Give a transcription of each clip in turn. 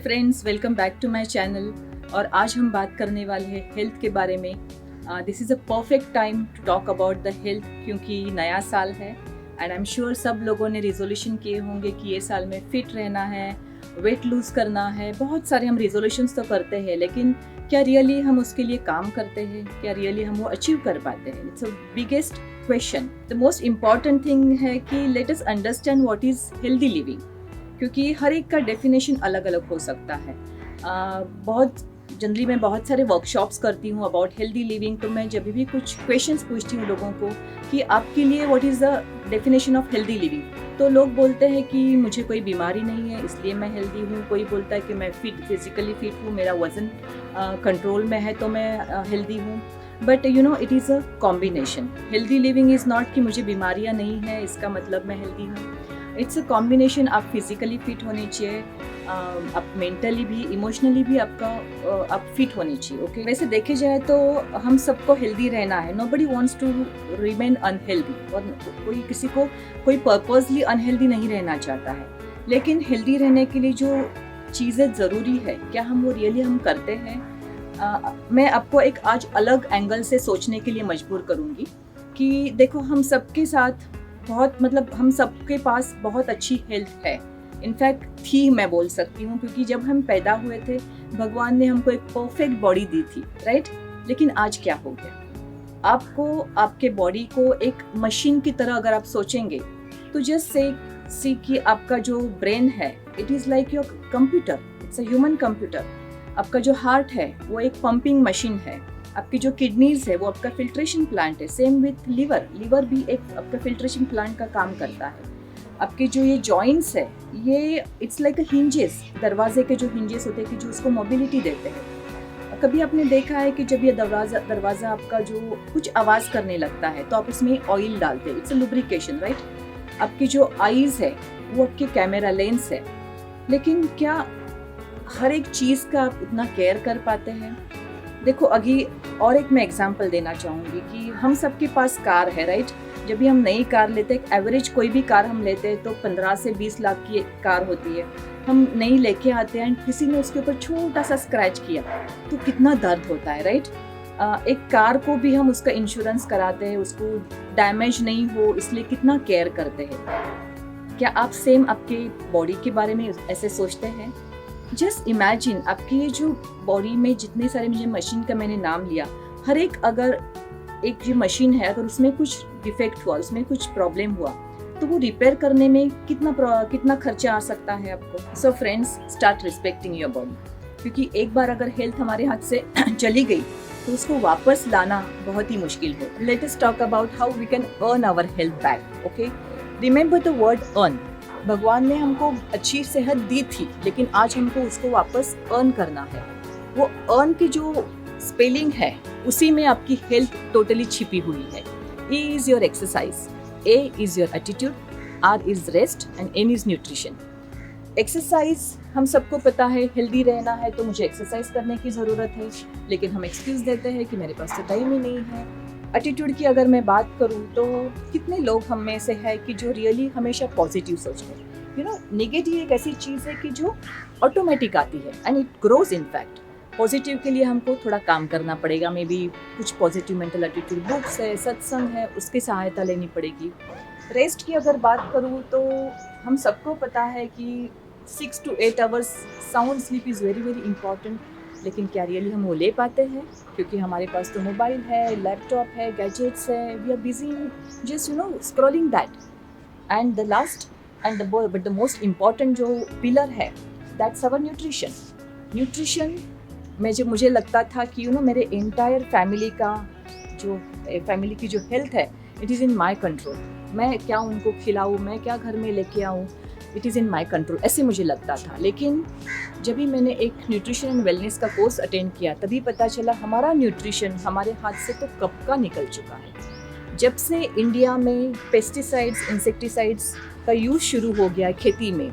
Friends, welcome back to my channel. और आज हम बात करने वाले हैं हेल्थ के बारे में। This is a perfect time to talk about the health, क्योंकि नया साल है एंड आई एम श्योर सब लोगों ने रिजोल्यूशन किए होंगे कि ये साल में फिट रहना है, वेट लूज़ करना है। बहुत सारे हम रिजोल्यूशंस तो करते हैं, लेकिन क्या रियली हम उसके लिए काम करते हैं? क्या रियली हम वो अचीव कर पाते हैं? It's a biggest question. The most important thing है कि let us understand what is healthy living, क्योंकि हर एक का डेफिनेशन अलग अलग हो सकता है। बहुत जनरली मैं बहुत सारे वर्कशॉप्स करती हूँ अबाउट हेल्दी लिविंग, तो मैं जब भी कुछ क्वेश्चंस पूछती हूँ लोगों को कि आपके लिए what is the definition of healthy living, तो लोग बोलते हैं कि मुझे कोई बीमारी नहीं है इसलिए मैं हेल्दी हूँ। कोई बोलता है कि मैं फिजिकली फिट हूँ, मेरा वज़न कंट्रोल में है तो मैं हेल्दी हूँ। But you know it is a combination. Healthy living is not कि मुझे बीमारियाँ नहीं है इसका मतलब मैं हेल्दी हूँ। It's a combination. आप फिजिकली फिट होने चाहिए, आप मेंटली भी, इमोशनली भी आपका आप फिट होनी चाहिए। ओके, वैसे देखे जाए तो हम सबको हेल्दी रहना है। Nobody wants to remain unhealthy, और कोई किसी को कोई पर्पसली अनहेल्दी नहीं रहना चाहता है। लेकिन हेल्दी रहने के लिए जो चीज़ें ज़रूरी है, क्या हम वो रियली हम करते हैं? मैं आपको एक आज अलग एंगल से सोचने के लिए मजबूर करूँगी कि देखो, हम सबके साथ बहुत हम सबके पास बहुत अच्छी हेल्थ है। इनफैक्ट थी, मैं बोल सकती हूँ, क्योंकि जब हम पैदा हुए थे भगवान ने हमको एक परफेक्ट बॉडी दी थी, राइट? लेकिन आज क्या हो गया? आपको आपके बॉडी को एक मशीन की तरह अगर आप सोचेंगे तो जस्ट सी कि आपका जो ब्रेन है, it is like your computer, it's a human computer. आपका जो हार्ट है वो एक पंपिंग मशीन है। आपकी जो किडनीज है वो आपका फिल्ट्रेशन प्लांट है। सेम विथ लिवर भी एक आपका फिल्ट्रेशन प्लांट का काम करता है। आपके जो ये जॉइंट्स है, ये इट्स लाइक अ हिंजेस, दरवाजे के जो हिंजेस होते हैं कि जो उसको मोबिलिटी देते हैं। कभी आपने देखा है कि जब ये दरवाज़ा आपका जो कुछ आवाज़ करने लगता है तो आप उसमें ऑयल डालते हैं, इट्स अ लुब्रिकेशन, राइट? आपकी जो आईज़ है वो आपके कैमरा लेंस है। लेकिन क्या हर एक चीज़ का आप उतना केयर कर पाते हैं? देखो, अभी और एक मैं एग्जांपल देना चाहूँगी कि हम सबके पास कार है, राइट? जब भी हम नई कार लेते हैं, एवरेज कोई भी कार हम लेते हैं तो 15 से 20 लाख की कार होती है। हम नई लेके आते हैं, किसी ने उसके ऊपर छोटा सा स्क्रैच किया तो कितना दर्द होता है, राइट? एक कार को भी हम उसका इंश्योरेंस कराते हैं, उसको डैमेज नहीं हो इसलिए कितना केयर करते हैं। क्या आप सेम आपके बॉडी के बारे में ऐसे सोचते हैं? जस्ट इमेजिन, आपकी ये जो बॉडी में जितने सारे मुझे मशीन का मैंने नाम लिया, हर एक अगर एक जो मशीन है अगर उसमें कुछ डिफेक्ट हुआ, उसमें कुछ प्रॉब्लम हुआ, तो वो रिपेयर करने में कितना खर्चा आ सकता है आपको। So friends, start respecting your body, क्योंकि एक बार अगर हेल्थ हमारे हाथ से चली गई तो उसको वापस लाना बहुत ही मुश्किल है। Let us talk about how we can earn our health back. Okay, remember the word earn. भगवान ने हमको अच्छी सेहत दी थी, लेकिन आज हमको उसको वापस अर्न करना है। वो अर्न की जो स्पेलिंग है उसी में आपकी हेल्थ टोटली छिपी हुई है। E is your exercise, A is your attitude, R is rest and N is nutrition. Exercise हम सबको पता है, हेल्दी रहना है तो मुझे एक्सरसाइज करने की ज़रूरत है, लेकिन हम एक्सक्यूज देते हैं कि मेरे पास तो टाइम ही नहीं है। एटीट्यूड की अगर मैं बात करूँ तो कितने लोग हम में से है कि जो रियली हमेशा पॉजिटिव सोचते हैं। यू नो, नेगेटिव एक ऐसी चीज़ है कि जो ऑटोमेटिक आती है and it grows. In fact positive के लिए हमको थोड़ा काम करना पड़ेगा। मे बी कुछ पॉजिटिव मेंटल एटीट्यूड बुक्स है, सत्संग है, उसकी सहायता लेनी पड़ेगी। रेस्ट की अगर बात करूँ तो हम सबको पता है कि 6 to 8 hours sound sleep is very very important, लेकिन क्या रियली हम वो ले पाते हैं? क्योंकि हमारे पास तो मोबाइल है, लैपटॉप है, गैजेट्स है, we are busy just scrolling that. And the last and but the most important जो पिलर है, दैट्स आवर न्यूट्रिशन में जो मुझे लगता था कि मेरे एंटायर फैमिली की जो हेल्थ है, it is in my control. मैं क्या उनको खिलाऊँ, मैं क्या घर में लेके आऊँ, it is in my control, ऐसे मुझे लगता था। लेकिन जब भी मैंने एक न्यूट्रिशन एंड वेलनेस का कोर्स अटेंड किया, तभी पता चला हमारा न्यूट्रिशन हमारे हाथ से तो कब का निकल चुका है। जब से इंडिया में पेस्टिसाइड्स, इंसेक्टिसाइड्स का यूज़ शुरू हो गया है खेती में,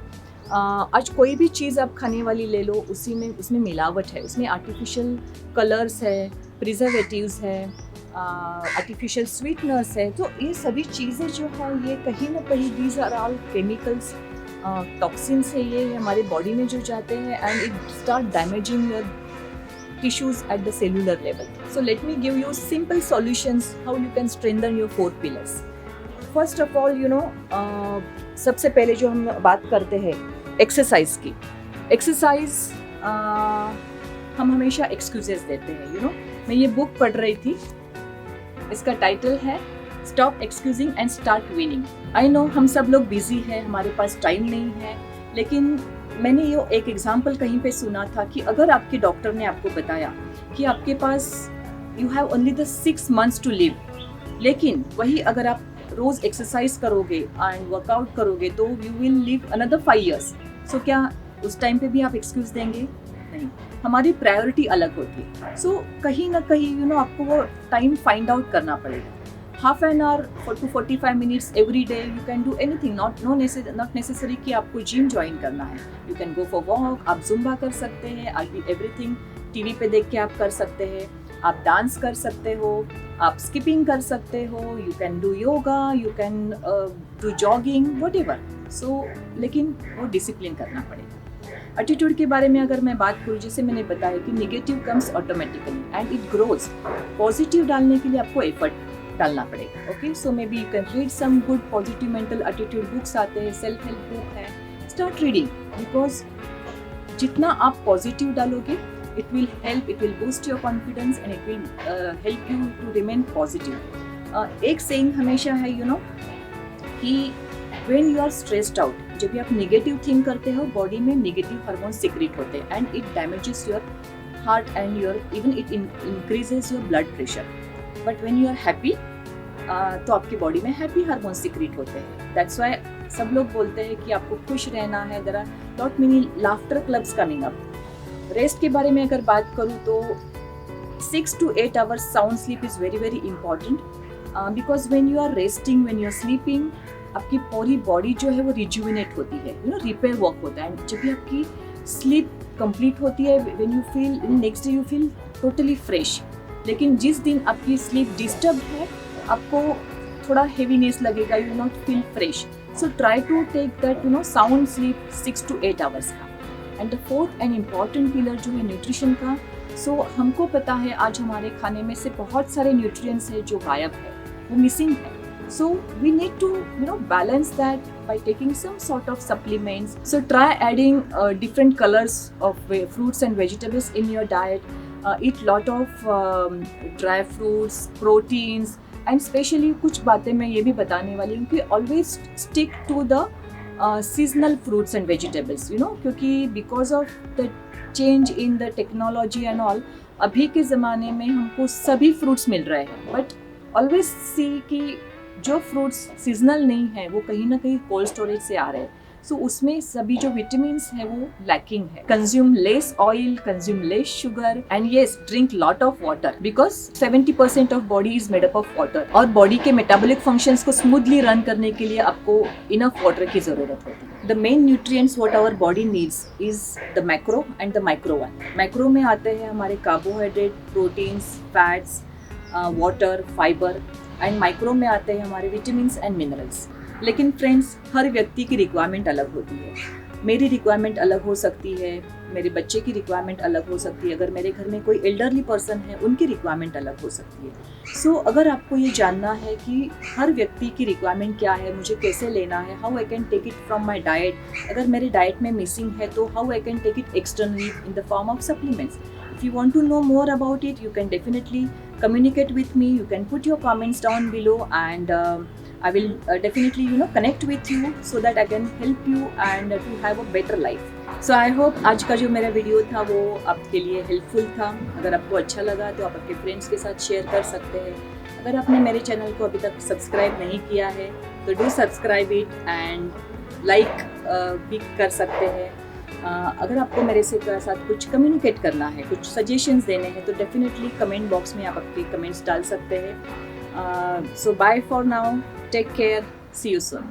आज कोई भी चीज़ आप खाने वाली ले लो, उसमें मिलावट है, उसमें आर्टिफिशियल कलर्स है, प्रिजर्वेटिव्स है, आर्टिफिशियल स्वीटनर्स है। तो ये सभी चीज़ें जो है, ये कहीं ना कहीं these are all chemicals toxins है ये हमारे बॉडी में जो जाते हैं and it start damaging your tissues at the cellular level. So let me give you simple solutions how you can strengthen your 4 pillars. First of all, सबसे पहले जो हम बात करते हैं एक्सरसाइज की. एक्सरसाइज हम हमेशा एक्सक्यूजेस देते हैं. मैं ये बुक पढ़ रही थी, इसका टाइटल है stop excusing and start winning. I know हम सब लोग बिजी हैं, हमारे पास टाइम नहीं है, लेकिन मैंने ये एक एग्जाम्पल कहीं पे सुना था कि अगर आपके डॉक्टर ने आपको बताया कि आपके पास you have only the 6 months to live, लेकिन वही अगर आप रोज एक्सरसाइज करोगे एंड वर्कआउट करोगे तो you will live another 5 years. So क्या उस टाइम पे भी आप एक्सक्यूज देंगे? नहीं. हमारी प्रायोरिटी अलग होती है. सो कहीं ना कहीं आपको वो टाइम फाइंड आउट करना पड़ेगा. Half an hour to 45 minutes every day you can do anything, not necessary कि आपको जिम ज्वाइन करना है. You can go for walk, आप जुम्बा कर सकते हैं, everything टीवी पे देख के आप कर सकते हैं, आप डांस कर सकते हो, आप स्किपिंग कर सकते हो, you can do yoga, you can do jogging, whatever. So लेकिन वो डिसिप्लिन करना पड़ेगा. एटीट्यूड के बारे में अगर मैं बात करूँ, जैसे मैंने बताया कि negative comes automatically and it grows. Positive डालने के लिए आपको एफर्ट डालना पड़ेगा. Okay, so maybe you can read some good positive mental attitude books आते हैं, सेल्फ हेल्प बुक है, स्टार्ट रीडिंग. बिकॉज जितना आप पॉजिटिव डालोगे it will boost your confidence and it will help you to remain positive. एक saying हमेशा है कि when you are stressed out, जब भी आप नेगेटिव थिंक करते हो बॉडी में नेगेटिव हार्मोन सिक्रेट होते हैं and it damages your heart and even it increases your blood pressure. But when you are happy तो आपकी बॉडी में हैप्पी हार्मोन सिक्रेट होते हैं. दैट्स वाई सब लोग बोलते हैं कि आपको खुश रहना है. There are not many laughter clubs coming up. Rest के बारे में अगर बात करूँ तो 6 to 8 hours sound sleep is very very important. Because when you are resting, when you are sleeping, आपकी पूरी बॉडी जो है वो रिजुविनेट होती है, रिपेयर वर्क होता है. एंड जब भी आपकी स्लीप कंप्लीट होती है, when you feel next day you feel totally fresh. लेकिन जिस दिन आपकी स्लीप डिस्टर्ब है, आपको थोड़ा हेवीनेस लगेगा, you not feel fresh. So try to take that sound sleep 6 to 8 hours का. And the fourth and important pillar जो है न्यूट्रिशन का. सो हमको पता है आज हमारे खाने में से बहुत सारे न्यूट्रिएंट्स है जो गायब है, वो मिसिंग है. So we need to balance that by taking some sort of supplements. So try adding different colors of fruits and vegetables in your diet. Eat lot of dry fruits, proteins, and especially कुछ बातें मैं ये भी बताने वाली हूँ कि always stick to the seasonal fruits and vegetables. क्योंकि because of the change in the technology and all, अभी के ज़माने में हमको सभी fruits मिल रहे हैं, but always see कि जो फ्रूट्स सीजनल नहीं है वो कहीं ना कहीं कोल्ड स्टोरेज से आ रहे हैं. सो उसमें सभी जो विटामिन्स है वो लैकिंग है. Consume less oil, consume less sugar and yes drink lot of water because 70% of body is made up of water. और बॉडी के मेटाबॉलिक फंक्शंस को स्मूथली रन करने के लिए आपको इनफ वाटर की जरूरत होती है. The main nutrients what our body needs is the macro and the micro one. Macro में आते हैं हमारे carbohydrate, proteins, fats, water, fibre. And micro में आते हैं हमारे विटामिन्स एंड मिनरल्स. लेकिन फ्रेंड्स, हर व्यक्ति की रिक्वायरमेंट अलग होती है. मेरी रिक्वायरमेंट अलग हो सकती है, मेरे बच्चे की रिक्वायरमेंट अलग हो सकती है, अगर मेरे घर में कोई एल्डरली पर्सन है उनकी रिक्वायरमेंट अलग हो सकती है. सो अगर आपको ये जानना है कि हर व्यक्ति की रिक्वायरमेंट क्या है, मुझे कैसे लेना है, how I can take it from my diet, अगर मेरे डाइट में मिसिंग है तो how I can take it externally in the form of supplements. If you want to know more about it, you can definitely communicate with me. You can put your comments down below and I will definitely connect with you so that I can help you and to have a better life. So I hope आज का जो मेरा video था वो आपके लिए helpful था. अगर आपको अच्छा लगा तो आप अपने फ्रेंड्स के साथ शेयर कर सकते हैं. अगर आपने मेरे चैनल को अभी तक सब्सक्राइब नहीं किया है तो do subscribe it and like भी कर सकते हैं. अगर आपको मेरे से साथ कुछ कम्युनिकेट करना है, कुछ सजेशंस देने हैं तो डेफिनेटली कमेंट बॉक्स में आप अपने कमेंट्स डाल सकते हैं. So bye for now, take care, see you soon.